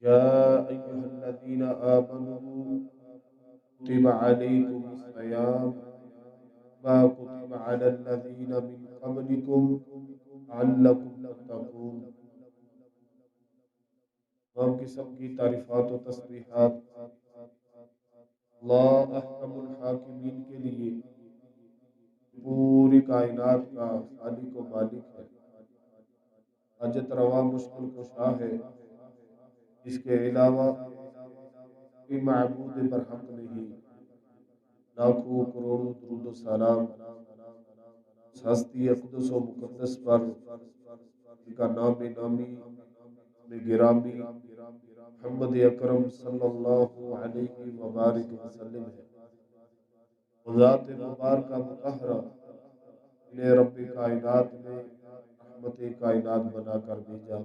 يا أيها الذين آمنوا كتب عليكم الصيام ما كتب على الذين من قبلكم لعلكم تتقون۔ تمام قسم کی تعریفات و تسبیحات اللہ احکم الحاکمین کے لیے، پوری کائنات کا خالق و مالک ہے، حاجت روا مشکل کشا ہے، اس کے علاوہ کوئی معبود برحق نہیں۔ لاکھوں کروڑوں درود و سلام اس ہستی اقدس و مقدس پر جن کا نام نامی میں گرامی محمد اکرم صلی اللہ علیہ وبارک وسلم ہے۔ وہ ذات مبارکہ مطہرہ انہیں رب کائنات نے رحمت کائنات بنا کر بھیجا،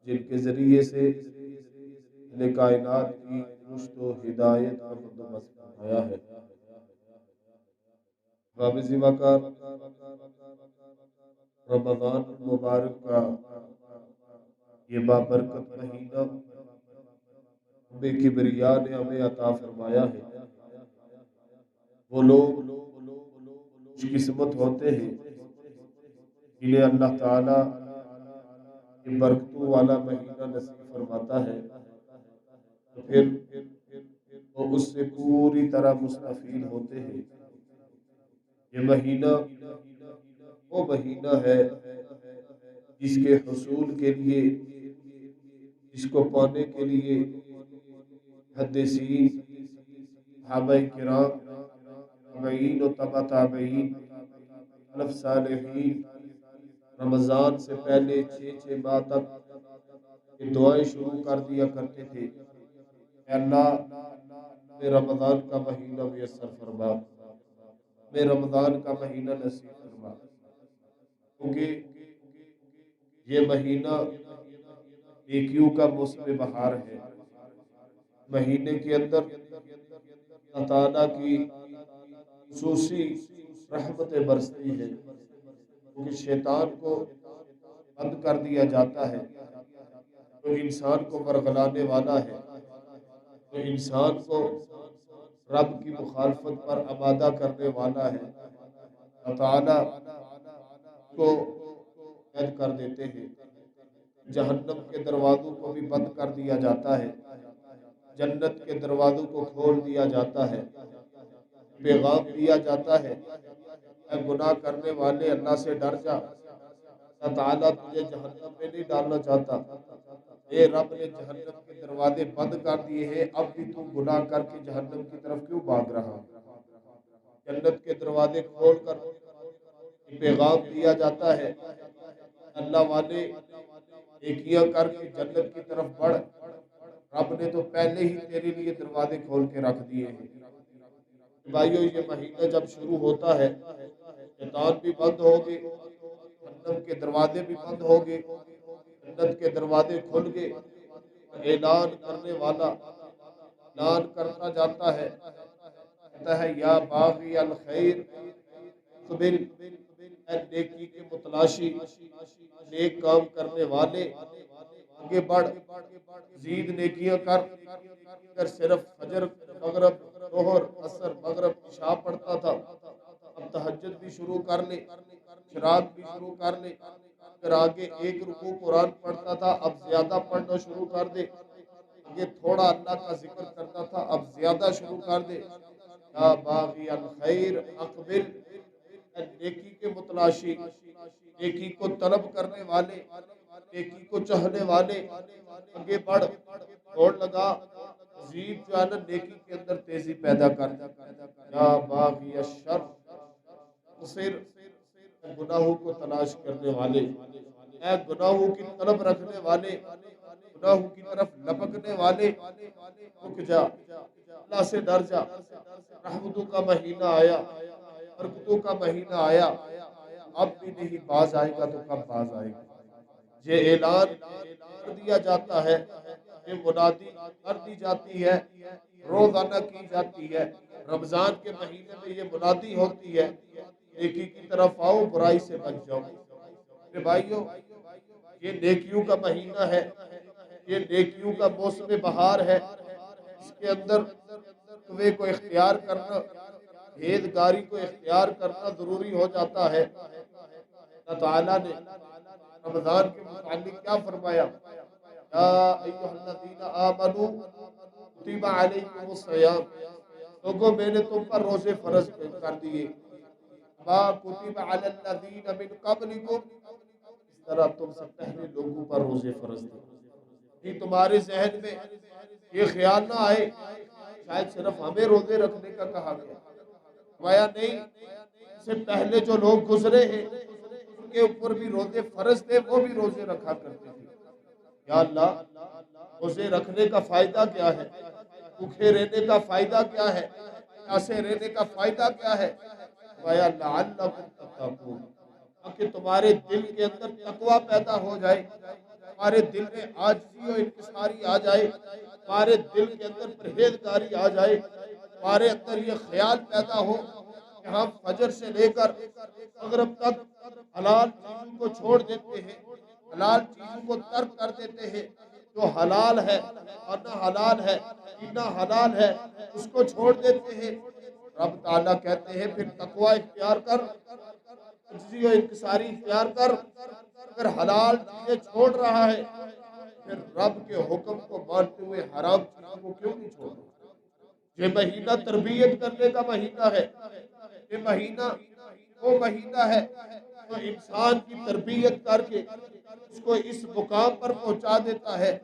جن کے ذریعے سے اہل کائنات کی رشد و ہدایت کا بندوبست فرمایا ہے۔ حافظ وقار رمضان المبارک کا یہ بابرکت مہینہ بے کبریا نے ہمیں عطا فرمایا ہے۔ وہ لوگ خوش قسمت ہوتے ہیں جنہیں اللہ تعالیٰ یہ برکتوں والا مہینہ نصیب فرماتا ہے، تو پھر وہ اس سے پوری طرح مستفید ہوتے ہیں۔ یہ مہینہ وہ مہینہ ہے جس کے حصول کے لیے، جس کو پانے کے لیے محدثین، صحابہ کرام، تابعین و تبع تابعین، سلف صالحین رمضان سے پہلے 6 ماہ تک یہ دعائیں شروع کر دیا کرتے تھے کہ اللہ میں رمضان کا مہینہ میسر فرما، میں رمضان کا مہینہ نصیب فرما، کیونکہ یہ مہینہ نیکیوں کا موسم بہار ہے۔ مہینے کے اندر اللہ تعالیٰ کی خصوصی رحمتیں برستی ہیں، کیونکہ شیطان کو بند کر دیا جاتا ہے، جو انسان کو ورغلانے والا ہے، جو انسان کو رب کی مخالفت پر آمادہ کرنے والا ہے، اللہ تعالیٰ کو قید کر دیتے ہیں۔ جہنم کے دروازوں کو بھی بند کر دیا جاتا ہے، جنت کے دروازوں کو کھول دیا جاتا ہے، پیغام دیا جاتا ہے، اے گناہ کرنے والے اللہ سے ڈر جا، اللہ تعالیٰ تجھے جہنم میں نہیں ڈالنا چاہتا، اے رب نے جہنم کے دروازے بند کر دیے ہیں، اب بھی تو گناہ کر کے جہنم کی طرف کیوں بھاگ رہا؟ جنت کے دروازے کھول کر پیغام دیا جاتا ہے، اللہ والے نیکیاں کر کے جنت کی طرف بڑھ، رب نے تو پہلے ہی تیرے لیے دروازے کھول کے رکھ دیے ہیں۔ بھائیو یہ مہینہ جب شروع ہوتا ہے، شیطان بھی بند ہوگے، جہنم کے دروازے بھی بند ہوگے، جنت کے دروازے کھل گئے، اعلان کرنے والا اعلان کرتا جاتا ہے، کہتا ہے یا باغی الخیر اقبل، اے نیکی کے متلاشی، نیک کام کرنے والے آگے بڑھ، زید نیکیاں کر۔ اگر صرف فجر، مغرب، ظہر، عصر، مغرب، عشاء پڑھتا تھا، اب تہجد بھی شروع کر لے، اشراق بھی شروع کر لے۔ اگر آگے ایک رکوع قرآن پڑھتا تھا، اب زیادہ پڑھنا شروع کر دے۔ آگے تھوڑا اللہ کا ذکر کرتا تھا، اب زیادہ شروع کر دے۔ یا باغی الخیر اقبل، اے نیکی کے متلاشی، نیکی کو طلب کرنے والے، نیکی کو چاہنے والے آگے بڑھ، دوڑ لگا، مزید جو ہے نا نیکی کے اندر تیزی پیدا کر۔ یا باغی الشر اقصر، اے گناہوں کو تلاش کرنے والے، اے گناہوں کی طلب رکھنے والے، گناہوں کی طرف لپکنے والے، رک جا، اللہ سے ڈر جا۔ رحمتوں کا مہینہ آیا، برکتوں کا مہینہ آیا، اب بھی نہیں باز آئے گا تو کب باز آئے گا؟ یہ اعلان کر دیا جاتا ہے، یہ منادی کر دی جاتی ہے، روزانہ کی جاتی ہے۔ رمضان کے مہینے میں یہ منادی ہوتی ہے، نیکی کی طرف آؤ، برائی سے بچ جاؤ۔ میرے بھائیو، یہ نیکیوں کا مہینہ ہے، یہ نیکیوں کا موسم بہار ہے، اس کے اندر تقوی کو اختیار کرنا، پرہیزگاری کو اختیار کرنا ضروری ہو جاتا ہے۔ اللہ تعالیٰ نے رمضان کے متعلق کیا فرمایا؟ یا ایھا الذین آمنوا کتب علیکم الصیام، لوگوں میں نے تم پر روزے فرض کر دیے، ما کتب علی الذین من قبلکم، اس طرح تم سے پہلے لوگوں پر روزے فرض تھے۔ کہ تمہارے ذہن میں یہ خیال نہ آئے شاید صرف ہمیں روزے رکھنے کا کہا گیا، فرمایا نہیں، اس سے پہلے جو لوگ گزرے ہیں ان کے اوپر بھی روزے فرض تھے، وہ بھی روزے رکھا کرتے تھے۔ یا اللہ، روزے رکھنے کا فائدہ کیا ہے؟ بھوکے رہنے کا فائدہ کیا ہے؟ پیاسے رہنے کا فائدہ کیا ہے؟ فرمایا لعلکم تتقون، تاکہ تمہارے دل کے اندر تقوی پیدا ہو جائے، تمہارے دل میں عاجزی و انکساری آ جائے، تمہارے دل کے اندر پرہیزگاری آ جائے، تمہارے اندر یہ خیال پیدا ہو کہ ہم فجر سے لے کر مغرب تک حلال چیزوں کو چھوڑ دیتے ہیں، حلال چیزوں کو ترک کر دیتے ہیں، جو حلال ہے اور نہ حلال ہے، پینا حلال ہے، اس کو چھوڑ دیتے ہیں۔ رب تعالیٰ کہتے ہیں پھر تقوی اختیار کر، عجزی و انکساری اختیار کر، اگر حلال چیزیں چھوڑ رہا ہے پھر رب کے حکم کو مانتے ہوئے حرام چیزوں کو کیوں نہیں چھوڑ رہا؟ یہ مہینہ تربیت کرنے کا مہینہ ہے، یہ مہینہ وہ مہینہ ہے جو انسان کی تربیت کر کے اس کو اس مقام پر پہنچا دیتا ہے۔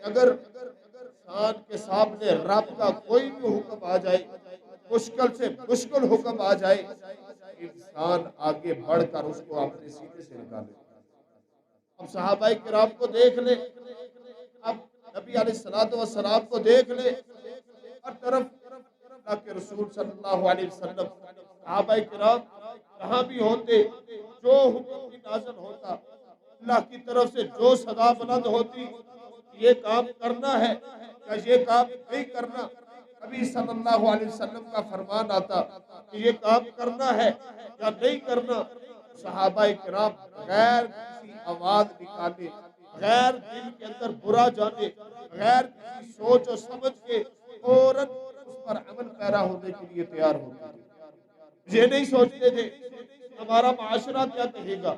اگر انسان کے سامنے رب کا کوئی بھی حکم آ جائے، مشکل سے مشکل حکم آ جائے، انسان آگے بڑھ کر اس کو اپنے سینے سے نکالے۔ اب صحابہ کرام کو دیکھ لے، اب نبی علیہ السلام کو دیکھ لے، ہر طرف اللہ کے رسول صلی اللہ علیہ وسلم، صحابہ کرام کہاں بھی ہوتے، جو حکم بھی نازل ہوتا، اللہ کی طرف سے جو صدا بلند ہوتی، یہ کام کرنا ہے یا یہ کام نہیں کرنا، نبی صلی اللہ علیہ وسلم کا فرمان آتا کہ یہ کام کرنا ہے یا نہیں کرنا، صحابہ کرام غیر کسی آواز نکالے، غیر دل کے اندر برا جانے، غیر کسی سوچ و سمجھ کے فوراً اس پر عمل پیرا ہونے کے لیے تیار ہوتے تھے۔ یہ نہیں سوچتے تھے ہمارا معاشرہ کیا کہے گا،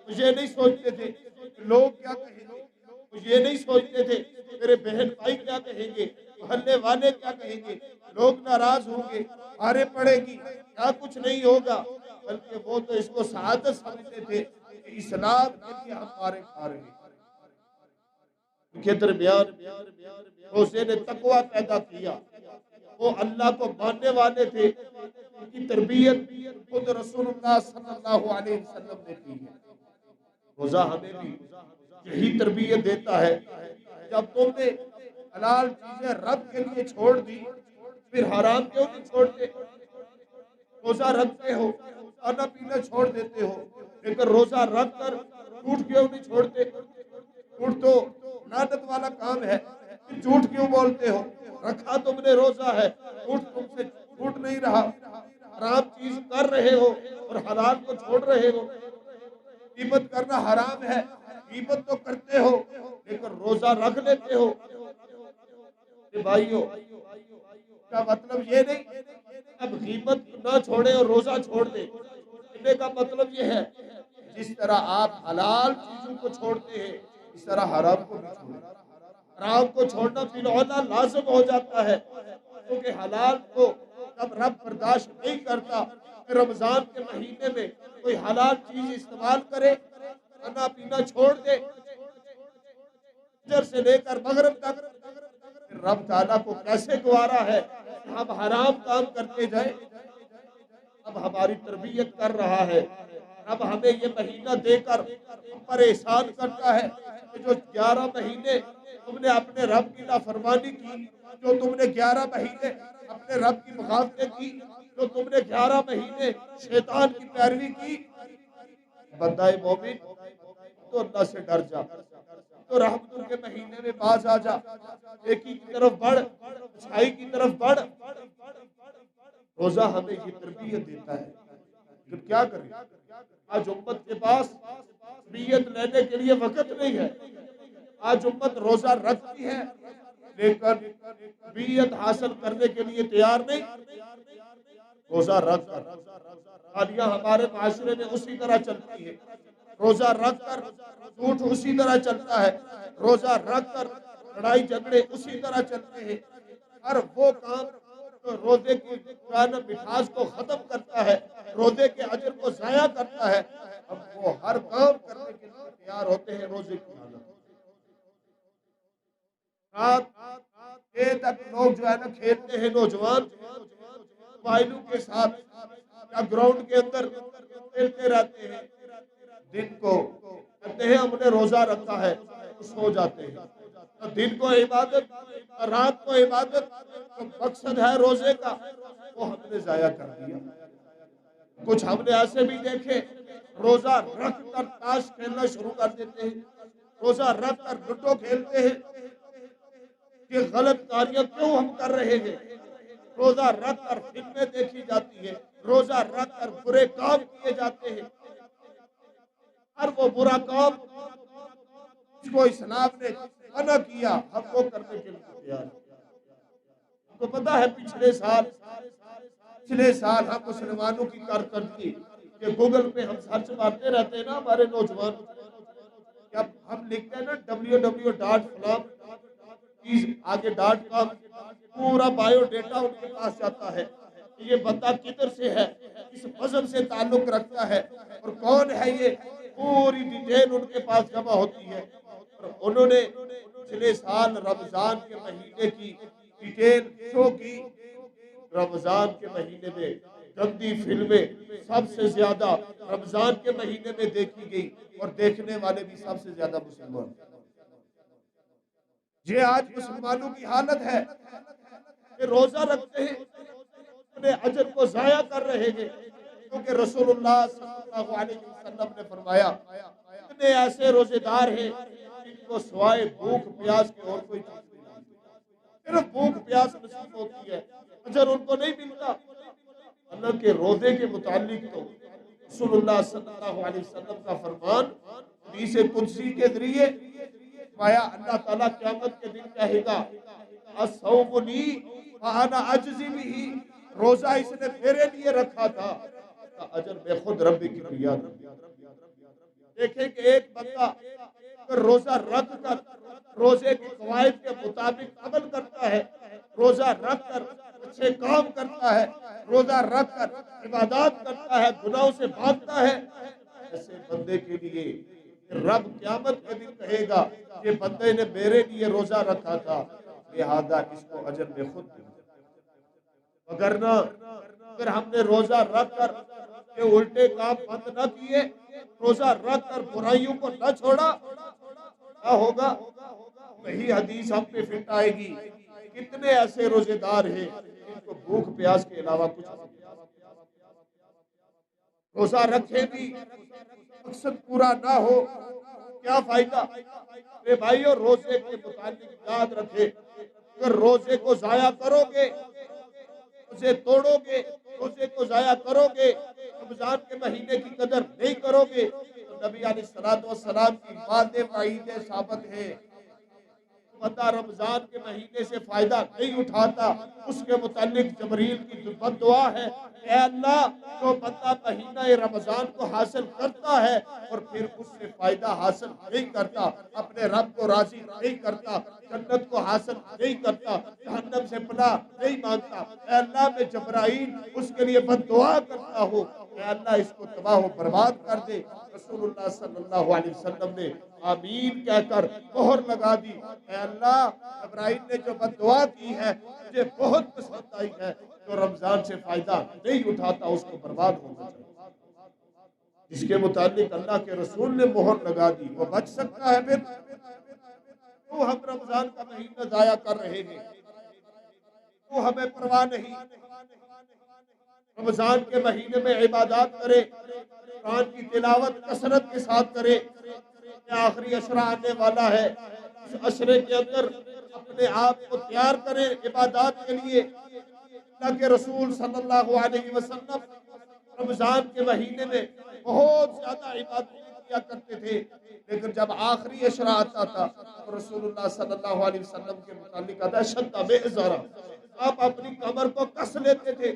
یہ نہیں سوچتے تھے لوگ کیا کہیں گے، یہ نہیں سوچتے تھے میرے بہن بھائی کیا کہیں گے، محلے والے کیا کہیں گے، لوگ ناراض ہوں گے، مارے پڑے گی، کیا کچھ نہیں ہوگا، بلکہ وہ تو اس کو سعادت سمجھتے تھے کہ اسلام کے لیے ہم مارے کھا رہے ہیں۔ ان کے درمیان روزے نے تقوی پیدا کیا، وہ اللہ کو ماننے والے تھے، ان کی تربیت خود رسول اللہ صلی اللہ علیہ وسلم نے کی ہے۔ روزہ ہمیں بھی یہی تربیت دیتا ہے، جب تم نے حلال چیزیں رب کے لیے چھوڑ دی پھر حرام کیوں نہیں چھوڑتے؟ روزہ رکھتے ہو، کھانا پینا چھوڑ دیتے ہو، لیکن روزہ رکھ کر جھوٹ کیوں نہیں چھوڑتے؟ جھوٹ تو لعنت والا کام ہے، جھوٹ کیوں بولتے ہو؟ رکھا تم نے روزہ ہے، جھوٹ تم سے جھوٹ نہیں رہا، حرام چیز کر رہے ہو اور حلال کو چھوڑ رہے ہو۔ غیبت کرنا حرام ہے، غیبت تو کرتے ہو لیکن روزہ رکھ لیتے ہو۔ بھائیو، کا مطلب یہ نہیں اب غیبت نہ چھوڑے اور روزہ چھوڑ دے، کہنے کا مطلب یہ ہے جس طرح آپ حلال چیزوں کو چھوڑتے ہیں اس طرح حرام کو بھی چھوڑیں۔ حرام کو چھوڑنا فی الحال لازم ہو جاتا ہے، کیونکہ حلال کو جب رب برداشت نہیں کرتا، رمضان کے مہینے میں کوئی حلال چیز استعمال کرے، کھانا پینا چھوڑ دے، فجر سے لے کر مغرب تک، رب تعالیٰ کو کیسے گوارا ہے کہ ہم حرام کام کرتے جائیں؟ اب ہماری تربیت کر رہا ہے، اب ہمیں یہ مہینہ دے کر ہم پر احسان کرتا ہے کہ جو 11 مہینے تم نے اپنے رب کی نافرمانی کی، جو تم نے 11 مہینے اپنے رب کی مخالفت کی، جو تم نے 11 مہینے شیطان کی پیروی کی، بندہ مومن تو اللہ سے ڈر جا، تو رحمتوں کے مہینے میں باز آ جا، نیکی کی طرف بڑھ، اچھائی کی طرف بڑھ۔ روزہ ہمیں یہ تربیت دیتا ہے، پھر کیا کریں؟ آج امت کے پاس تربیت لینے کے لیے وقت نہیں ہے، آج امت روزہ رکھتی ہے لیکن بیعت حاصل کرنے کے لیے تیار نہیں. روزہ رکھ کر گالیاں ہمارے معاشرے میں اسی طرح چلتی ہے. روزہ رکھ کر جھوٹ اسی طرح چلتا ہے. روزہ رکھ کر لڑائی جھگڑے اسی طرح چلتے ہیں. ہر وہ کام جو روزے کی مٹھاس کو ختم کرتا ہے، روزے کے اجر کو ضائع کرتا ہے، اب وہ ہر کام کرنے کے لیے تیار ہوتے ہیں روزے کی حالت. رات دیر تک لوگ جو ہے نا کھیلتے ہیں، نوجوان موبائلوں کے ساتھ یا گراؤنڈ کے اندر کھیلتے رہتے ہیں. دن کو کہتے ہیں ہم نے روزہ رکھا ہے، سو جاتے ہیں. تو دن کو عبادت، رات کو عبادت، تو مقصد ہے روزے کا وہ ہم نے ضائع کر دیا. کچھ ہم نے ایسے بھی دیکھے روزہ رکھ کر تاش کھیلنا شروع کر دیتے ہیں، روزہ رکھ کر لوڈو کھیلتے ہیں. کہ غلط کاریاں کیوں ہم کر رہے ہیں؟ روزہ رکھ کر فلمیں دیکھی جاتی ہے، روزہ رکھ کر برے کام کیے جاتے ہیں. ہر وہ برا کام جس کو اسلام نے منع کیا ہم وہ کرنے کے لیے تیار ہیں. آپ کو پتا ہے پچھلے سال ہم مسلمانوں کی کارکردگی کہ گوگل پہ ہم سرچ مارتے رہتے ہیں نا، ہمارے نوجوان جب ہم لکھتے ہیں نا www.فلاں چیز آگے .com، پورا بایو ڈیٹا ان کے پاس جاتا ہے کہ یہ بندہ کدھر سے ہے، کس مذہب سے تعلق رکھتا ہے اور کون ہے. یہ پوری ڈیٹیل ان کے پاس جمع ہوتی ہے. اور انہوں نے پچھلے سال رمضان کے مہینے کی ڈیٹیل شو کی. رمضان کے مہینے میں گندی فلمیں سب سے زیادہ رمضان کے مہینے میں دیکھی گئی اور دیکھنے والے بھی سب سے زیادہ مسلمان. یہ آج مسلمانوں کی حالت ہے کہ روزہ رکھتے ہیں اپنے اجر کو ضائع کر رہے ہیں. کیونکہ رسول اللہ صلی اللہ علیہ وسلم نے فرمایا اتنے ایسے روزے دار ہیں جن کو سوائے بھوک پیاس کے اور کوئی چیز نہیں ملتی، صرف بھوک پیاس نصیب ہوتی ہے، اجر ان کو نہیں ملتا. اللہ کے روزے کے متعلق تو رسول اللہ صلی اللہ علیہ وسلم کا فرمان حدیث قدسی کے ذریعے فرمایا اللہ تعالیٰ قیامت کے دن کہے گا الصوم لی وانا اجزی بہ، روزہ اس نے میرے لیے رکھا تھا، اس کا اجر میں خود رب کی کبریات. دیکھیں کہ ایک بندہ اگر روزہ رکھ کر روزے کے قواعد کے مطابق عمل کرتا ہے، روزہ رکھ کر اچھے کام کرتا ہے، روزہ رکھ کر عبادات کرتا ہے، گناہوں سے بھاگتا ہے، ایسے بندے کے لیے رب قیامت کے دن کہے گا یہ بندے نے میرے لیے روزہ رکھا تھا لہذا اس کو اجر میں خود دوں. وگرنہ اگر ہم نے روزہ رکھ کر یہ الٹے کام بند نہ کیے، روزہ رکھ کر برائیوں کو نہ چھوڑا، کیا ہوگا؟ وہی حدیث ہم پہ فٹ آئے گی کتنے ایسے روزے دار ہیں جن کو بھوک پیاس کے علاوہ کچھ نہیں. روزہ رکھے بھی مقصد پورا نہ ہو کیا فائدہ؟ اے بھائیو روزے کے متعلق یاد رکھے اگر روزے کو ضائع کرو گے، روزے توڑو گے، روزے کو ضائع کرو گے، رمضان کے مہینے کی قدر نہیں کرو گے تو نبی علیہ السلام کی واضح وعیدیں ثابت ہے. بندہ رمضان کے مہینے سے فائدہ نہیں اٹھاتا اس کے متعلق جبریل کی بد دعا ہے اے اللہ جو بندہ مہینہ رمضان کو حاصل کرتا ہے اور پھر اس سے فائدہ حاصل نہیں کرتا، اپنے رب کو راضی نہیں کرتا، جنت کو حاصل نہیں کرتا، جہنم سے پناہ نہیں مانگتا، اے اللہ میں جبرائیل اس کے لیے بد دعا کرتا ہوں اے اللہ اس کو تباہ و برباد کر دے. رسول اللہ صلی اللہ علیہ وسلم نے آمین کہہ کر مہر لگا دی. اے اللہ جبرائیل نے جو بد دعا کی ہے مجھے بہت پسند آئی ہے، جو رمضان سے فائدہ نہیں اٹھاتا اس کو برباد ہونا چاہیے. جس کے متعلق اللہ کے رسول نے مہر لگا دی وہ بچ سکتا ہے. پھر تو ہم رمضان کا مہینہ ضائع کر رہے ہیں، تو ہمیں پرواہ نہیں. رمضان کے مہینے میں عبادات کرے، قرآن کی تلاوت کثرت کے ساتھ کرے. آخری عشرہ آنے والا ہے، اس عشرے کے اندر اپنے آپ کو تیار کریں عبادات کے لیے. اللہ کے رسول صلی اللہ علیہ وسلم رمضان کے مہینے میں بہت زیادہ عبادت کیا کرتے تھے. لیکن جب آخری عشرہ آتا تھا تو رسول اللہ صلی اللہ علیہ وسلم کے متعلق آتا ہے شدہ بے ازارہ، آپ اپنی کمر کو کس لیتے تھے،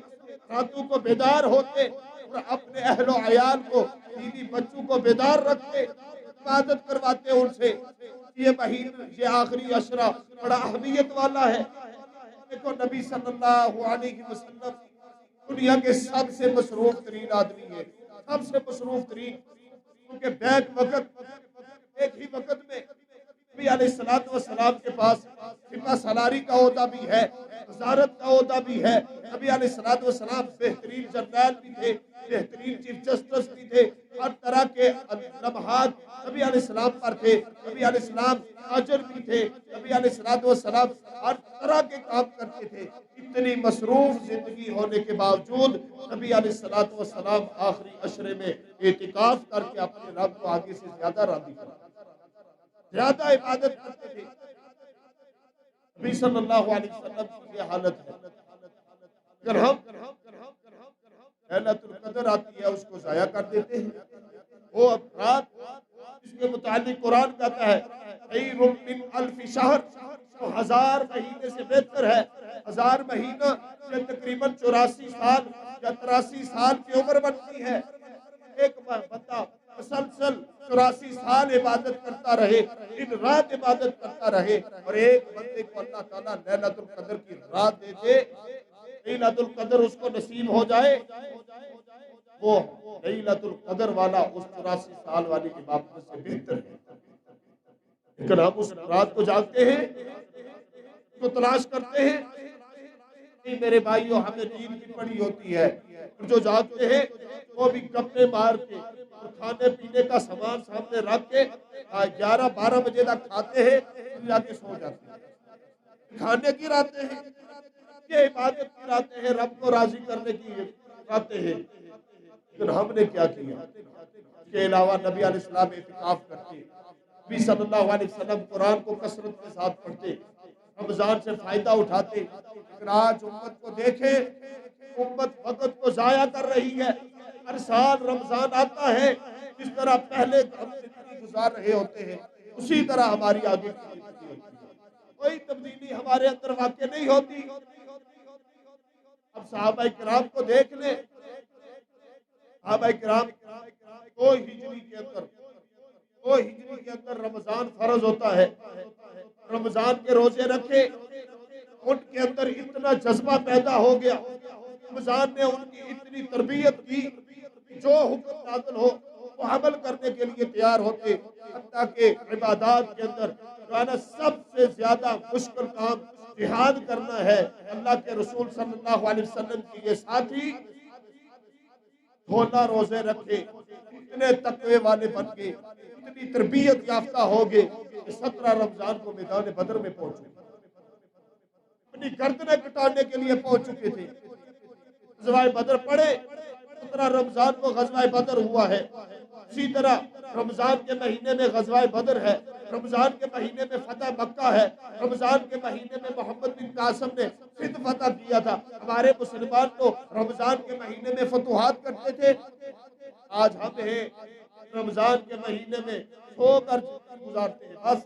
راتوں کو بیدار ہوتے اور اپنے اہل و عیال کو، بیوی بچوں کو بیدار رکھتے، عبادت کرواتے ان سے۔ یہ مہینہ، یہ آخری عشرہ بڑا اہمیت والا ہے۔ دیکھو نبی صلی اللہ علیہ وسلم دنیا کے سب سے مصروف ترین آدمی ہے، سب سے مصروف ترین، کیونکہ بیک وقت ایک ہی وقت میں نبی علیہ السلام کے پاس سپہ سالاری کا عہدہ بھی ہے، وزارت کا عہدہ بھی ہے۔ نبی علیہ السلام بہترین جرنیل بھی تھے، بہترین چیف جسٹس بھی تھے، ہر طرح کے لمحات نبی علیہ السلام پر تھے۔ نبی علیہ السلام تاجر بھی تھے، نبی علیہ السلام ہر طرح کے کام کرتے تھے۔ اتنی مصروف زندگی ہونے کے باوجود نبی علیہ السلام آخری عشرے میں اعتکاف کر کے اپنے رب کو آگے سے زیادہ راضی کرتے، زیادہ عبادت کرتے تھے۔ نبی صلی اللہ علیہ وسلم کی یہ حالت ہے۔ اگر ہم ليلۃ القدر آتی ہے اس کو ضائع کر دیتے ہیں، وہ رات اس کے متعلق قرآن کہتا ہے خیر من الف شہر، تو 1000 مہینے سے بہتر ہے۔ 1000 مہینہ یہ تقریباً 84 سال یا 83 سال کی عمر بنتی ہے۔ ایک بندہ مسلسل 84 سال عبادت کرتا رہے، دن رات عبادت کرتا رہے، اور ایک بندے کو اللہ تعالیٰ لیلۃ القدر کی رات دے دے، لیلۃ القدر اس کو نصیب ہو جائے، وہ لیلۃ القدر والا اس 84 سال والی عبادت سے بہتر ہے۔ لیکن ہم اس رات کو جاگتے ہیں، اس کو تلاش کرتے ہیں، نہیں میرے بھائیوں، ہمیں نیند بھی پڑی ہوتی ہے، جو جاگتے ہیں وہ بھی گپے مار کے اور کھانے پینے کا سامان سامنے رکھ کے 11-12 بجے تک کھاتے ہیں، پھر جا کے سو جاتے ہیں۔ کھانے کی راتیں ہیں، یہ عبادت کی راتیں ہیں، رب کو راضی کرنے کی راتیں ہیں، لیکن ہم نے کیا کیا؟ اس کے علاوہ نبی علیہ السلام اعتکاف کرتے، نبی صلی اللہ علیہ وسلم قرآن کو کثرت کے ساتھ پڑھتے، رمضان سے فائدہ اٹھاتے۔ لیکن آج امت کو دیکھیں، امت وقت کو ضائع کر رہی ہے۔ ہر سال رمضان آتا ہے، جس طرح پہلے ہم زندگی گزار رہے ہوتے ہیں اسی طرح ہماری آگے کی زندگی ہوتی ہے، کوئی تبدیلی ہمارے اندر واقع نہیں ہوتی۔ اب صحابہ کرام کو دیکھ لیں، صحابہ کرام دو ہجری کے اندر رمضان فرض ہوتا ہے، رمضان کے روزے رکھے، ان کے اندر اتنا جذبہ پیدا ہو گیا، رمضان نے ان کی اتنی تربیت کی، جو حکم نازل ہو وہ عمل کرنے کے لیے تیار ہوتے، حتیٰ کہ عبادات کے اندر جو سب سے زیادہ مشکل کام جہاد کرنا ہے، اللہ کے رسول صلی اللہ علیہ وسلم کی یہ ساتھی 16 روزے رکھے، اتنے تقوی والے بن گئے، اتنی تربیت یافتہ ہو گئے کہ 17 رمضان کو میدان بدر میں پہنچے، اپنی گردنیں کٹانے کے لیے پہنچ چکے تھے۔ غزوہ بدر پڑھے، 17 رمضان کو غزوہ بدر ہوا ہے، اسی طرح رمضان کے مہینے میں غزوہ بدر ہے، رمضان کے مہینے میں فتح مکہ ہے، رمضان کے مہینے میں محمد بن قاسم نے سندھ فتح کیا تھا۔ ہمارے مسلمان تو رمضان کے مہینے میں فتوحات کرتے تھے، آج ہم ہیں رمضان کے مہینے میں سو کر گزارتے ہیں، بس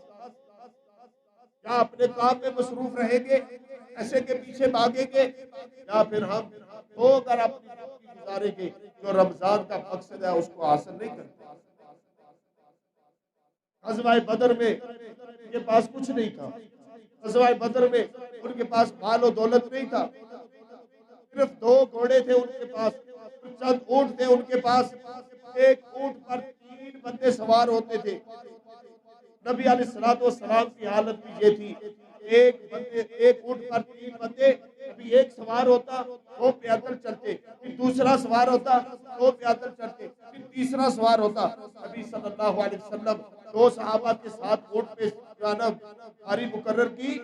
یا اپنے کام میں مصروف رہیں گے، ایسے کے پیچھے بھاگیں گے، یا پھر ہم سو کر اپنی زندگی گزاریں گے، جو رمضان کا مقصد ہے اس کو حاصل نہیں کرتے۔ غزوہ بدر میں ان کے پاس کچھ نہیں تھا، غزوہ بدر میں ان کے پاس مال و دولت نہیں تھا، صرف 2 گھوڑے تھے ان کے پاس، چند اونٹ تھے ان کے پاس، ایک اونٹ پر 3 بندے سوار ہوتے تھے۔ نبی علیہ السلام کی حالت بھی یہ تھی، ایک اونٹ پر 3 بندے، کبھی ایک سوار ہوتا 2 پیدل چلتے، پھر دوسرا سوار ہوتا 2 پیدل چلتے، پھر تیسرا سوار ہوتا۔ نبی صلی اللہ علیہ وسلم 2 صحابہ کے ساتھ اونٹ پہ جانب باری مقرر کی،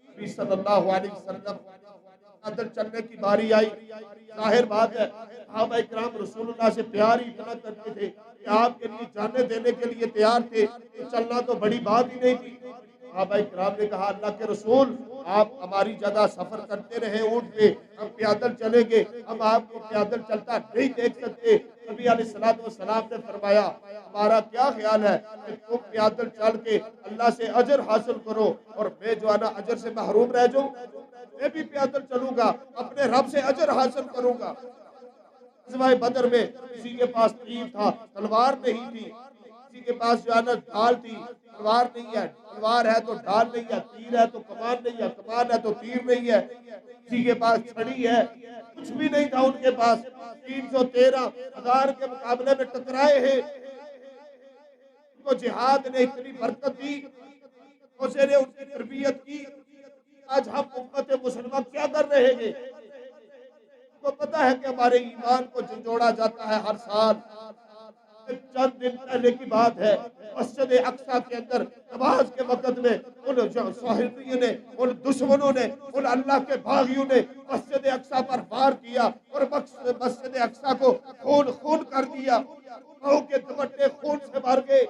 نبی صلی اللہ علیہ وسلم پیدل چلنے کی باری آئی۔ ظاہر بات ہے صحابہ کرام رسول اللہ سے پیار ہی اتنا کرتے تھے کہ آپ کے لیے جانیں دینے کے لیے تیار تھے، چلنا تو بڑی بات ہی نہیں تھی۔ صحابہ کرام نے کہا اللہ کے رسول آپ ہماری جگہ سفر کرتے رہے اونٹ پہ، ہم پیادل چلیں گے، ہم آپ کو پیادل چلتا نہیں دیکھ سکتے۔ نبی علیہ الصلوۃ والسلام نے فرمایا ہمارا کیا خیال ہے کہ تم پیادل چل کے اللہ سے اجر حاصل کرو اور میں جو ہے نا اجر سے محروم رہ جاؤں؟ میں بھی پیادل چلوں گا، اپنے رب سے اجر حاصل کروں گا۔ غزوہ بدر میں کسی کے پاس تیر تھا، تلوار نہیں تھی، کسی کے پاس جو ہے نا ڈھال تھی، تلوار نہیں ہے، تلوار ہے تو ڈھال نہیں ہے، تیر ہے تو کمان نہیں ہے، کمان ہے تو تیر نہیں ہے، کسی کے پاس چھڑی ہے، کچھ بھی نہیں تھا ان کے پاس، 313,000 کے مقابلے میں ٹکرائے ہیں۔ ان کو جہاد نے اتنی برکت دی، اسے نے ان کی تربیت کی۔ آج ہم امت مسلمہ کیا کر رہے ہیں؟ کو پتا ہے کہ ہمارے ایمان کو جھنجھوڑا جاتا ہے ہر سال۔ چند دن پہلے کی بات ہے، مسجد اقصی کے اندر نماز کے وقت میں ان صہیونیوں نے، ان دشمنوں نے، ان اللہ کے باغیوں نے مسجد اقصی پر وار کیا اور مسجد اقصی کو خون خون کر دیا، پاؤں کے دوپٹے خون سے بھر گئے۔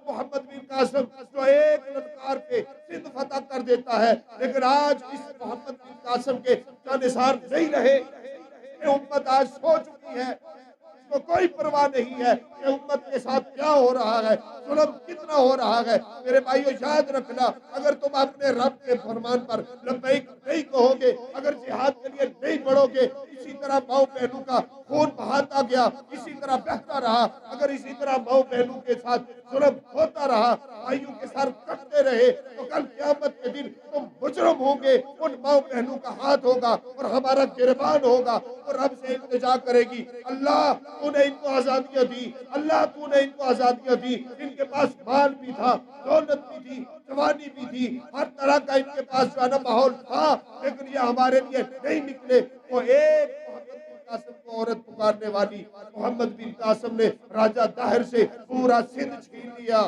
محمد بن قاسم جو ایک للکار پہ سندھ فتح کر دیتا ہے، لیکن آج اس محمد بن قاسم کے جانثار نہیں رہے۔ یہ امت آج سو چکی ہے، اس کو کوئی پرواہ نہیں ہے کہ امت کے ساتھ کیا ہو رہا ہے، ظلم کتنا ہو رہا ہے۔ میرے بھائیو یاد رکھنا، اگر تم اپنے رب کے فرمان پر لبیک نہیں کہو گے، اگر جہاد کے لیے نہیں بڑھو گے، اسی طرح ماؤں بہنوں کا خون بہاتا گیا، اسی طرح بہتا رہا، اگر اسی طرح ماؤں بہنوں کے ساتھ ظلم ہوتا رہا، بھائیوں کے سر کٹتے رہے، تو کل قیامت کے دن تم مجرم ہوں گے، ان ماؤں بہنوں کا ہاتھ ہوگا اور ہمارا گریبان ہوگا، اور رب سے التجا کرے گی اللہ تو نے ان کو آزادیاں دی، اللہ تو نے ان کو آزادیاں دی، ان کے پاس مال بھی تھا، دولت بھی تھی، جوانی بھی تھی، ہر طرح کا ان کے پاس جو ہے نا ماحول تھا، لیکن یہ ہمارے لیے نہیں نکلے۔ وہ ایک محمد بن قاسم کو عورت پکارنے والی محمد بن قاسم نے راجہ داہر سے پورا سندھ چھین لیا۔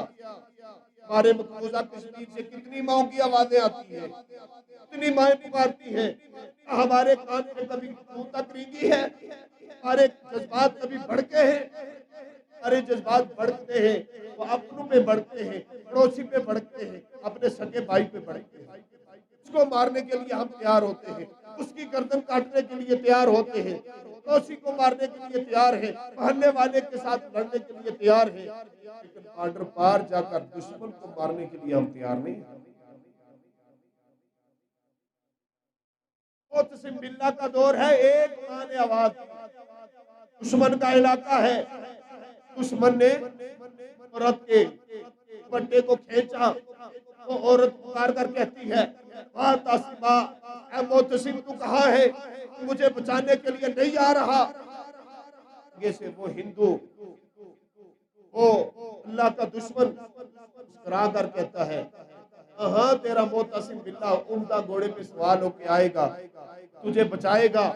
ہمارے مقبوضہ کشمیر سے کتنی ماؤں کی آوازیں آتی ہیں، کتنی مائیں پکارتی ہیں، ہمارے کان پہ کبھی خون تک رینگی ہے، ہمارے جذبات کبھی بڑھتے ہیں، ہمارے جذبات بڑھتے ہیں، وہ اپنوں پہ بڑھتے ہیں، پڑوسی پہ بڑھتے ہیں، اپنے سگے بھائی پہ بڑھتے ہیں۔ اس کو مارنے کے لیے ہم تیار ہوتے ہیں، اس کی گردن کاٹنے کے لیے تیار ہوتے ہیں، پڑوسی کو مارنے کے لیے تیار ہیں، محلے والے کے ساتھ لڑنے کے لیے تیار ہیں، لیکن بارڈر پار جا کر دشمن کو مارنے کے لیے ہم تیار نہیں ہیں۔ معتصم باللہ کا دور ہے، ایک ماں نے آواز دی، دشمن کا علاقہ ہے، دشمن نے عورت کے دوپٹے کو کھینچا، وہ عورت پکار کر کہتی ہے معتصمہ، اے معتصم تو کہاں ہے، مجھے بچانے کے لیے نہیں آ رہا؟ یہ سے وہ ہندو، وہ اللہ کا دشمن مسکرا کر کہتا ہے ہاں تیرا معتصم باللہ عمدہ گھوڑے پہ سوار ہو کے آئے گا، تجھے بچائے گا۔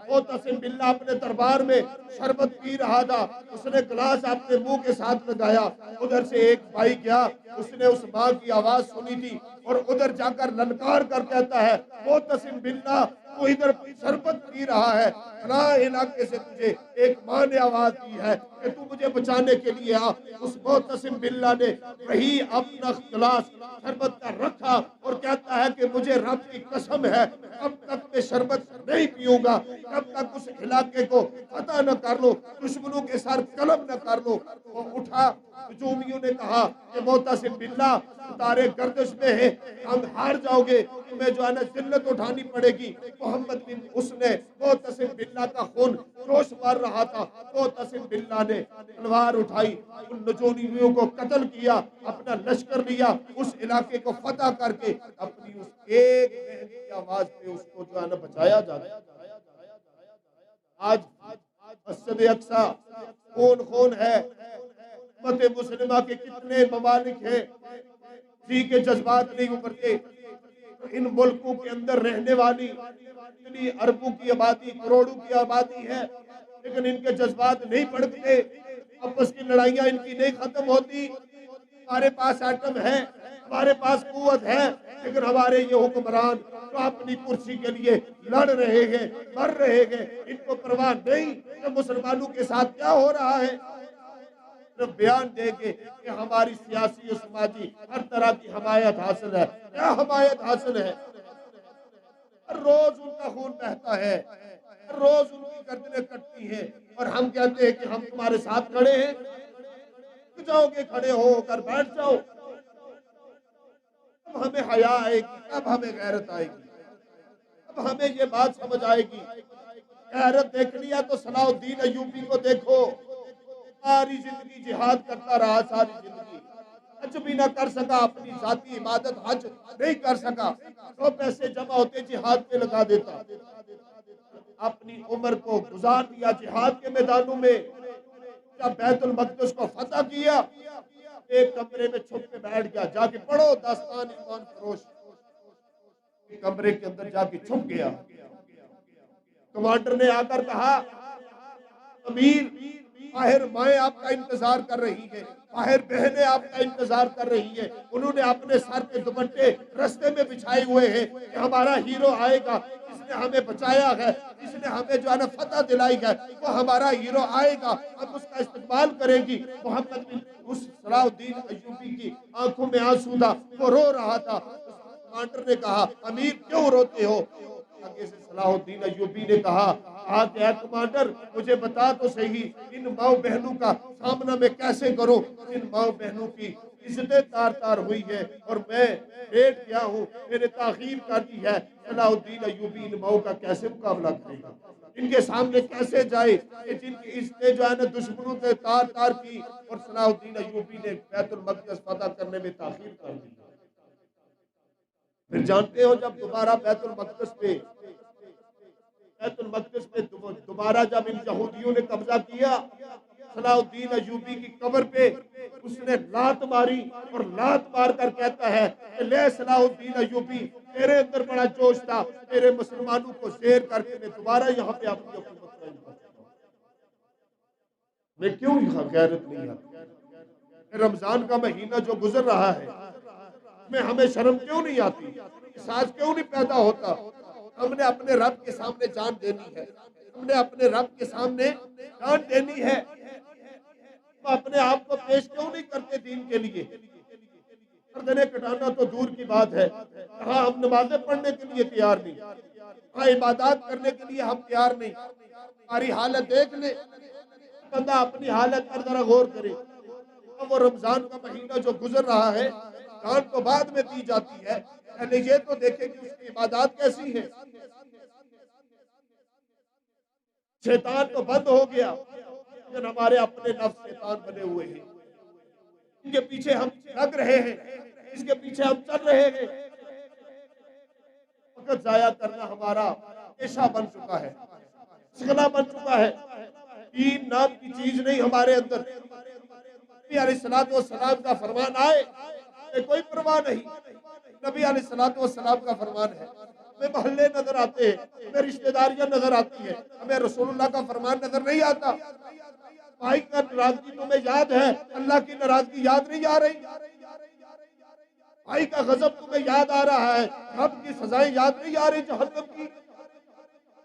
معتصم باللہ اپنے دربار میں شربت پی رہا تھا، اس نے گلاس اپنے منہ کے ساتھ لگایا، ادھر سے ایک بھائی گیا، اس نے اس ماں کی آواز سنی تھی اور ادھر جا کر للکار کر کہتا ہے معتصم باللہ تو ادھر شربت پی رہا ہے، فلاں علاقے سے تجھے ایک ماں نے آواز دی ہے کہ تو مجھے بچانے کے لیے آ۔ اس معتصم باللہ نے وہی اپنا گلاس شربت کا رکھا اور کہتا ہے کہ مجھے رب کی قسم ہے اب تک میں شربت نہیں پیوں گا جب تک اس علاقے کو فتح نہ کر لو، دشمنوں کے سر قلم نہ کر لو۔ وہ اٹھا، ہجومیوں نے کہا کہ معتصم باللہ ستارے گردش میں ہیں، ہم ہار جاؤ گے، تمہیں جو ہے نا ذلت اٹھانی پڑے گی۔ محمد بن اس نے معتصم باللہ کا خون جوش مار رہا تھا، معتصم باللہ نے تلوار اٹھائی، ان نجومیوں کو قتل کیا، اپنا لشکر لیا، اس علاقے کو فتح کر کے اپنی اس ایک بہن کی آواز پہ اس کو جو ہے نا بچایا جاتا ہے۔ آج مسجد اقصی خون خون ہے، امت مسلمہ کے کتنے ممالک ہیں، کسی کے جذبات نہیں ابھرتے۔ ان ملکوں کے اندر رہنے والی اتنی اربوں کی آبادی، کروڑوں کی آبادی ہے، لیکن ان کے جذبات نہیں بڑھتے، آپس کی لڑائیاں ان کی نہیں ختم ہوتی۔ ہمارے پاس ایٹم ہے، ہمارے پاس قوت ہے، لیکن ہمارے یہ حکمران جو اپنی کرسی کے لیے لڑ رہے ہیں، مر رہے ہیں، ان کو پرواہ نہیں کہ مسلمانوں کے ساتھ کیا ہو رہا ہے۔ صرف بیان دے کے کہ ہماری سیاسی و سماجی ہر طرح کی حمایت حاصل ہے. کیا حمایت حاصل ہے؟ ہر روز ان کا خون بہتا ہے، ہر روز ان کی گردنیں کٹتی ہیں، اور ہم کہتے ہیں کہ ہم تمہارے ساتھ کھڑے ہیں. جاؤ گے کھڑے ہو کر بیٹھ جاؤ. اب ہمیں حیا آئے گی، اب ہمیں غیرت آئے گی، اب ہمیں یہ بات سمجھ آئے گی. غیرت دیکھنی ہے تو صلاح الدین ایوبی کو دیکھو. ساری زندگی جہاد کرتا رہا، ساری زندگی حج بھی نہ کر سکا، اپنی ذاتی عبادت حج نہیں کر سکا. جو پیسے جمع ہوتے جہاد پہ لگا دیتا. اپنی عمر کو گزار دیا جہاد کے میدانوں میں. جب بیت المقدس کو فتح کیا، ایک کمرے میں چھپ کے بیٹھ گیا. جا کے پڑھو داستان ایمان فروش. ایک کمرے کے اندر جا کے چھپ گیا. کمانڈر نے آ کر کہا، امیر، باہر مائیں آپ کا انتظار کر رہی ہیں، باہر بہنیں آپ کا انتظار کر رہی ہیں. انہوں نے اپنے سر کے دوپٹے رستے میں بچھائے ہوئے ہیں کہ ہمارا ہیرو آئے گا، جس نے ہمیں بچایا ہے، جس نے ہمیں جو ہے نا فتح دلائی ہے، وہ ہمارا ہیرو آئے گا، ہم اس کا استقبال کریں گی. محمد بن اس صلاح الدین ایوبی کی آنکھوں میں آنسو تھا، وہ رو رہا تھا. کمانڈر نے کہا، امیر کیوں روتے ہو؟ آگے سے صلاح الدین ایوبی نے کہا کہ اے کمانڈر، مجھے بتا تو صحیح ان ماؤں بہنوں کا سامنا میں کیسے کروں. ان ماؤں بہنوں کی عزتیں تار تار ہوئی ہے اور میں بیٹھ گیا ہوں، میں نے تاخیر کر دی ہے. صلاح الدین ایوبی ان ماؤں کا کیسے مقابلہ کرے گا؟ ان کے سامنے کیسے جائے کہ جن کی عزتیں جو ہے نا دشمنوں نے تار تار کی، اور صلاح الدین ایوبی نے بیت المقدس فتح کرنے میں تاخیر کر دی. پھر جانتے ہو جب دوبارہ بیت المقدس پہ دوبارہ جب ان یہودیوں نے قبضہ کیا، صلاح الدین ایوبی کی قبر پہ اس نے لات ماری، اور لات مار کر کہتا ہے کہ لے صلاح الدین ایوبی، تیرے اندر بڑا جوش تھا، تیرے مسلمانوں کو زیر کر کے میں دوبارہ یہاں پہ اپنی حکومت قائم کرتا ہوں. میں کیوں یہاں غیرت نہیں آتی؟ رمضان کا مہینہ جو گزر رہا ہے، میں ہمیں شرم کیوں نہیں آتی؟ احساس کیوں نہیں پیدا ہوتا؟ ہم نے اپنے رب کے سامنے جان دینی ہے، ہم نے اپنے رب کے سامنے جان دینی ہے. ہم اپنے آپ کو پیش کیوں نہیں کرتے دین کے لیے؟ گردنیں کٹانا تو دور کی بات ہے، ہاں ہم نمازیں پڑھنے کے لیے تیار نہیں، ہاں عبادات کرنے کے لیے ہم تیار نہیں. ہماری حالت دیکھ لے، بندہ اپنی حالت پر ذرا غور کرے. اب وہ رمضان کا مہینہ جو گزر رہا ہے، جان تو بعد میں دی جاتی ہے، پہلے یہ تو دیکھیں کہ اس کی عبادات کیسی ہے. شیطان تو بند ہو گیا، لیکن ہمارے اپنے نفس شیطان بنے ہوئے ہیں. ان کے پیچھے ہم لگ رہے ہیں، اس کے پیچھے ہم چل رہے ہیں. وقت ضائع کرنا ہمارا پیشہ بن چکا ہے، شغلہ بن چکا ہے. دین نام کی چیز نہیں ہمارے اندر. نبی علیہ السلام کا فرمان آئے کہ کوئی پرواہ نہیں. نبی علیہ السلام کا فرمان ہے. ہمیں محلے نظر آتے ہیں، ہمیں رشتہ داریاں نظر آتی ہیں، ہمیں رسول اللہ کا فرمان نظر نہیں آتا. بھائی کا ناراضگی تمہیں یاد ہے، اللہ کی ناراضگی یاد نہیں آ رہی. بھائی کا غضب تمہیں یاد آ رہا ہے، رب کی سزائیں یاد نہیں آ رہی جہنم کی.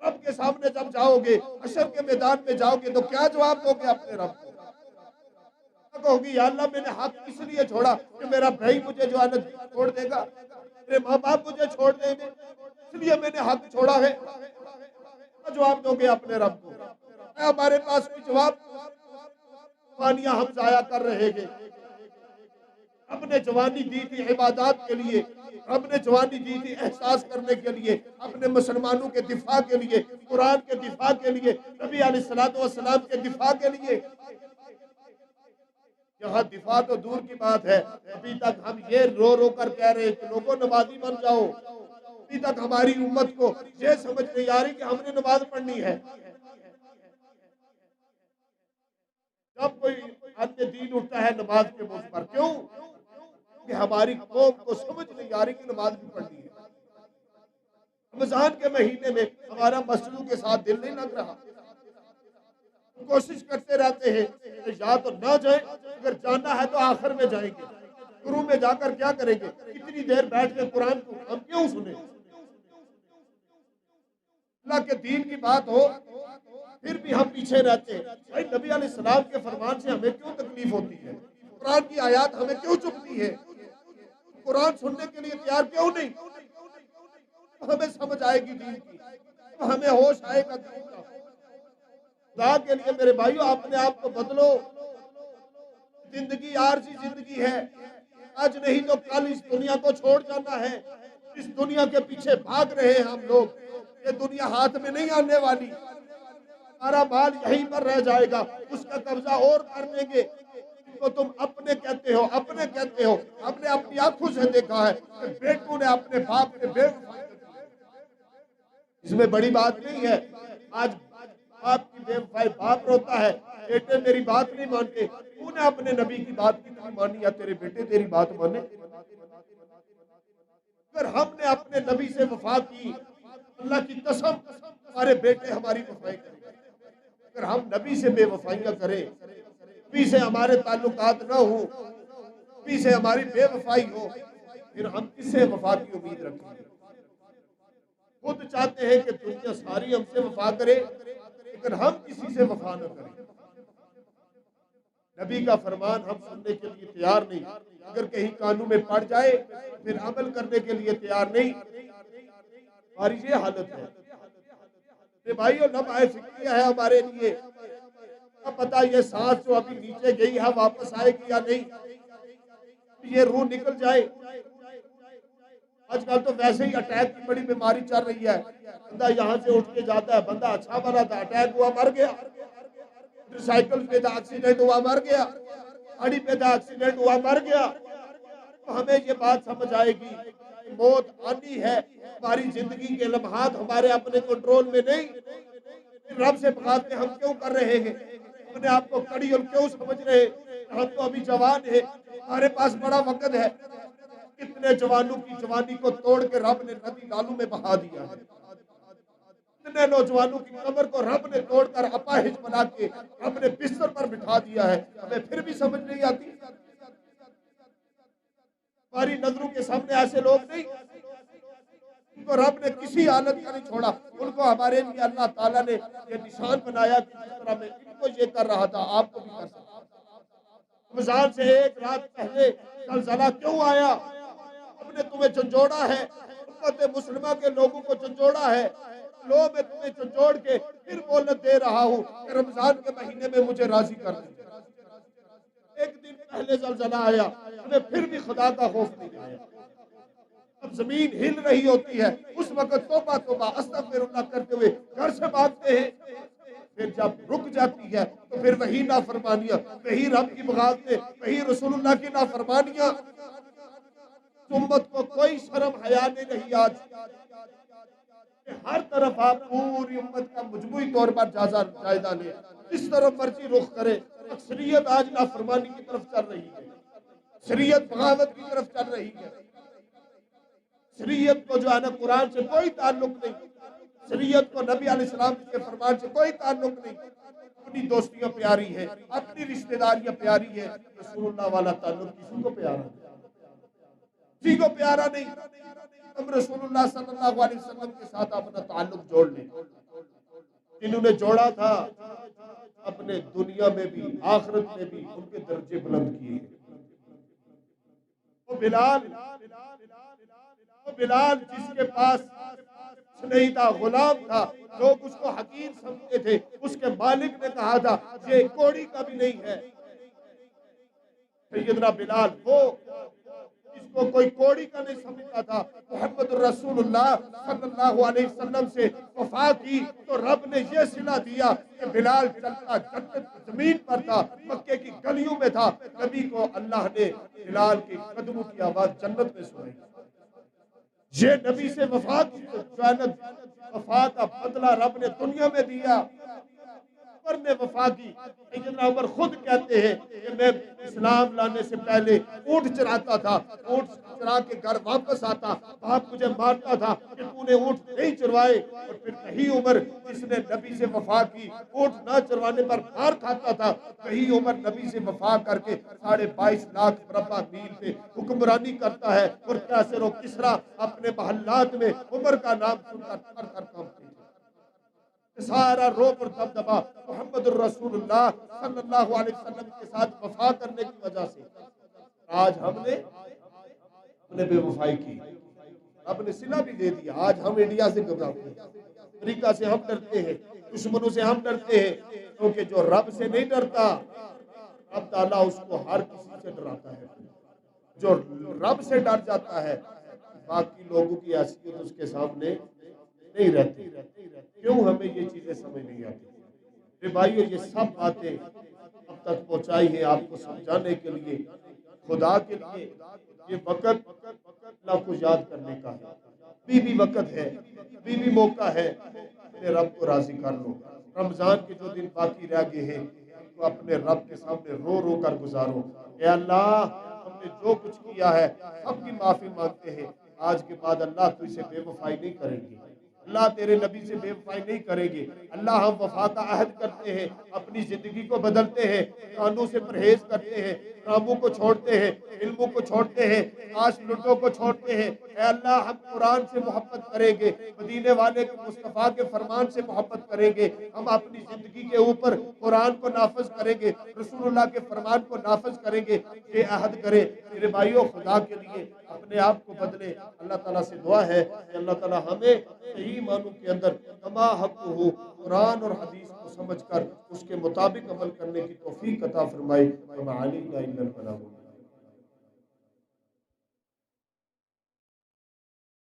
رب کے سامنے جب جاؤ گے، حشر کے میدان میں جاؤ گے تو کیا جواب دو گے اپنے رب کو؟ کہو گی یا اللہ میں نے حق اس لیے چھوڑا کہ میرا بھائی مجھے جو ہے چھوڑ دے گا، میرے ماں باپ مجھے چھوڑ دیں گے، اس لیے میں نے حق چھوڑا ہے. کیا جواب دو گے اپنے رب کو؟ ہمارے پاس کوئی جواب؟ جوانیاں ہم ضائع کر رہے ہیں. رب نے جوانی دی تھی عبادات کے لیے، رب نے جوانی دی تھی احساس کرنے کے لیے، اپنے مسلمانوں کے دفاع کے لیے، قرآن کے دفاع کے لیے، نبی علیہ السلام کے دفاع کے لیے. یہاں دفاع تو دور کی بات ہے، ابھی تک ہم یہ رو رو کر کہہ رہے ہیں کہ لوگوں نمازی بن جاؤ. ابھی تک ہماری امت کو یہ سمجھ نہیں آ رہی کہ ہم نے نماز پڑھنی ہے. جب کوئی آدمی دین اٹھتا ہے نماز کے موضوع پر، کیوں کہ ہماری قوم کو سمجھ نہیں آ رہی کہ نماز بھی پڑھنی ہے. رمضان کے مہینے میں ہمارا مسجدوں کے ساتھ دل نہیں لگ رہا. کوشش کرتے رہتے ہیں کہ یا تو نہ جائیں، اگر جانا ہے تو آخر میں جائیں گے، شروع میں جا کر کیا کریں گے؟ اتنی دیر بیٹھ کے قرآن کو ہم کیوں سنیں؟ اللہ کے دین کی بات ہو پھر بھی ہم پیچھے رہتے ہیں۔ بھائی نبی علیہ السلام کے فرمان سے ہمیں کیوں تکلیف ہوتی ہے؟ قرآن کی آیات ہمیں کیوں چبھتی ہے؟ قرآن سننے کے لیے تیار کیوں نہیں؟ ہمیں سمجھ آئے گی دین کی، ہمیں ہوش آئے گا دین کا۔ خدا کے لیے میرے بھائیو اپنے آپ کو بدلو۔ زندگی عارضی زندگی ہے، آج نہیں تو کل اس دنیا کو چھوڑ جانا ہے۔ اس دنیا کے پیچھے بھاگ رہے ہیں ہم لوگ، یہ دنیا ہاتھ میں نہیں آنے والی، ہمارا مال یہیں پر رہ جائے گا، اس کا قبضہ اور کر لیں گے۔ کو تم اپنے کہتے ہو، اپنے کہتے ہو، ہم نے اپنی آنکھوں سے دیکھا ہے کہ بیٹوں نے اپنے باپ کے بے وفائی کی۔ اس میں بڑی بات نہیں ہے۔ آج باپ کی بے وفائی باپ روتا ہے، بیٹے میری بات نہیں مانتے، تو نے اپنے نبی کی بات کتنی مانی یا تیرے بیٹے تیری بات مانے؟ اگر ہم نے اپنے نبی سے وفا کی، اللہ کی قسم ہمارے بیٹے ہماری وفائی کریں۔ اگر ہم نبی سے بے وفائیاں کریں، نبی سے ہمارے تعلقات نہ ہوں، نبی سے ہماری بے وفائی ہو، پھر ہم کس سے وفا کی امید رکھیں گے؟ خود چاہتے ہیں کہ دنیا ساری ہم سے وفا کرے، لیکن ہم کسی سے وفا نہ کریں۔ نبی کا فرمان ہم سننے کے لیے تیار نہیں، اگر کہیں کانوں میں پڑ جائے پھر عمل کرنے کے لیے تیار نہیں۔ ہماری یہ حالت ہے کہ بھائیو لمحہ فکریہ ہے ہمارے لیے، اب پتہ یہ سانس جو ابھی نیچے گئی ہے واپس آئے گی یا نہیں، یہ روح نکل جائے۔ آج کل تو ویسے ہی اٹیک کی بڑی بیماری چل رہی ہے، بندہ یہاں سے اٹھ کے جاتا ہے، بندہ اچھا بنا تھا، اٹیک ہوا مر گیا، موٹر سائیکل پہ تھا ایکسیڈنٹ ہوا مر گیا، گاڑی پہ تھا ایکسیڈنٹ ہوا مر گیا۔ تو ہمیں یہ بات سمجھ آئے گی موت آنی ہے، ہماری زندگی کے لمحات ہمارے اپنے کنٹرول میں نہیں۔ رب سے بغاوتیں ہم کیوں کر رہے ہیں؟ اپنے آپ کو کڑی اور کیوں سمجھ رہے ہیں؟ ہم تو ابھی جوان ہیں، ہمارے پاس بڑا وقت ہے۔ کتنے جوانوں کی جوانی کو توڑ کے رب نے ندی نالوں میں بہا دیا ہے، کتنے نوجوانوں کی کمر کو رب نے توڑ کر اپاہج بنا کے رب نے بستر پر بٹھا دیا ہے، ہمیں پھر بھی سمجھ نہیں آتی۔ ہماری نظروں کے سامنے ایسے لوگ نہیں، ان کو رب نے کسی حالت کا نہیں چھوڑا، ان کو ہمارے لیے اللہ تعالیٰ نے یہ نشان بنایا کہ جس طرح میں ان کو یہ کر رہا تھا آپ کو بھی کر سکتا۔ رمضان سے ایک رات پہلے زلزلہ کیوں آیا؟ رب نے تمہیں جھنجھوڑا ہے، امت مسلمہ کے لوگوں کو جھنجھوڑا ہے۔ لو میں تمہیں جھنجھوڑ کے پھر مہلت دے رہا ہوں کہ رمضان کے مہینے میں مجھے راضی کر دیں۔ ایک دن پہلے زلزلہ آیا، ہمیں پھر بھی خدا کا خوف نہیں آیا۔ اب زمین ہل رہی ہوتی ہے، اس وقت توبہ توبہ استغفر اللہ کرتے ہوئے گھر سے بھاگتے ہیں۔ پھر جب رک جاتی ہے تو پھر وہی نافرمانیاں، وہی رب کی بغاوتیں، وہی رسول اللہ کی نافرمانیاں۔ امت کو کوئی شرم حیا نہیں رہی آج کہ ہر طرف آپ پوری امت کا مجموعی طور پر جائزہ لیں، اس طرف مرضی رخ کرے۔ اکثریت آج نافرمانی کی طرف چل رہی ہے، اکثریت بغاوت کی طرف چل رہی ہے۔ اکثریت کو جو ہے نا قرآن سے کوئی تعلق نہیں، اکثریت کو نبی علیہ السلام کے فرمان سے کوئی تعلق نہیں، اپنی دوستیاں پیاری ہے، اپنی رشتہ داریاں پیاری ہے، رسول اللہ والا تعلق کسی کو پیارا نہیں، کسی کو پیارا نہیں۔ ہم رسول اللہ صلی اللہ علیہ وسلم کے ساتھ اپنا تعلق جوڑ لیں، جنہوں نے جوڑا تھا اپنے دنیا میں بھی آخرت میں بھی ان کے درجے بلند کیے۔ وہ بلال جس کے پاس نہیں تھا، غلام تھا، لوگ اس کو حقیر سمجھتے تھے، اس کے مالک نے کہا تھا یہ کوڑی کا بھی نہیں ہے۔ سیدنا بلال وہ جس کو کوئی کوڑی کا نہیں سمجھتا تھا، محمد رسول اللہ صلی اللہ علیہ وسلم سے وفا کی تو رب نے یہ صلہ دیا کہ بلال چلتا جنت زمین پر تھا، مکے کی گلیوں میں تھا، نبی کو اللہ نے بلال کے قدموں کی آواز جنت میں سنائی۔ یہ نبی سے وفا کی وفا کا بدلہ رب نے دنیا میں دیا۔ عمر نے وفا کی، سیدنا عمر خود کہتے ہیں کہ میں اسلام لانے سے پہلے اونٹ چراتا تھا، اونٹ چرا کے گھر واپس آتا، باپ مجھے مارتا تھا کہ تو نے اونٹ نہیں چروائے، اور پھر وہی عمر جس نے نبی سے وفا کی اونٹ نہ چروانے پر مار کھاتا تھا، وہی عمر نبی سے وفا کر کے 22.5 لاکھ مربع میل پہ حکمرانی کرتا ہے، اور کیسر و کسریٰ اپنے محلات میں عمر کا نام سن کر تھر تھر کانپتے تھے۔ سارا روب اور دبدبا محمد الرسول اللہ صلی اللہ علیہ وسلم کے ساتھ وفا کرنے کی وجہ سے آج ہم نے بے وفائی کی، رب نے صلہ بھی دے دیا۔ آج ہم انڈیا سے گھبراتے ہیں، امریکہ سے ہم ڈرتے ہیں، دشمنوں سے ہم ڈرتے ہیں، کیونکہ جو رب سے نہیں ڈرتا رب تعالیٰ اس کو ہر کسی سے ڈراتا ہے۔ جو رب سے ڈر جاتا ہے باقی لوگوں کی حیثیت اس کے سامنے نہیں رہتی۔ کیوں ہمیں یہ چیزیں سمجھ نہیں آتی؟ میرے بھائیو، یہ سب باتیں اب تک پہنچائی ہیں آپ کو سمجھانے کے لیے، خدا کے لیے یہ وقت اللہ کو یاد کرنے کا ہے، بھی وقت ہے، بھی موقع ہے، اپنے رب کو راضی کر لو۔ رمضان کے جو دن باقی رہ گئے ہیں تو اپنے رب کے سامنے رو رو کر گزارو، اے اللہ ہم نے جو کچھ کیا ہے سب کی معافی مانگتے ہیں، آج کے بعد اللہ تو اسے بے وفائی نہیں کریں گے، اللہ تیرے نبی سے بے وفائی نہیں کریں گے، اللہ ہم وفا کا عہد کرتے ہیں، اپنی زندگی کو بدلتے ہیں، کانوں سے پرہیز کرتے ہیں، راموں کو چھوڑتے ہیں، علموں کو چھوڑتے ہیں، آش لٹوں کو چھوڑتے ہیں، اے اللہ ہم قرآن سے محبت کریں گے، مدینے والے کے مصطفیٰ کے فرمان سے محبت کریں گے، ہم اپنی زندگی کے اوپر قرآن کو نافذ کریں گے، رسول اللہ کے فرمان کو نافذ کریں گے، یہ عہد کریں۔ میرے بھائیوں، خدا کے لیے اپنے آپ کو بدلے۔ اللہ تعالیٰ سے دعا ہے کہ اللہ تعالیٰ ہمیں صحیح معنوں کے اندر کما حق ہو قرآن اور حدیث کو سمجھ کر اس کے مطابق عمل کرنے کی توفیق عطا فرمائے۔ وما علینا الا البلاغ۔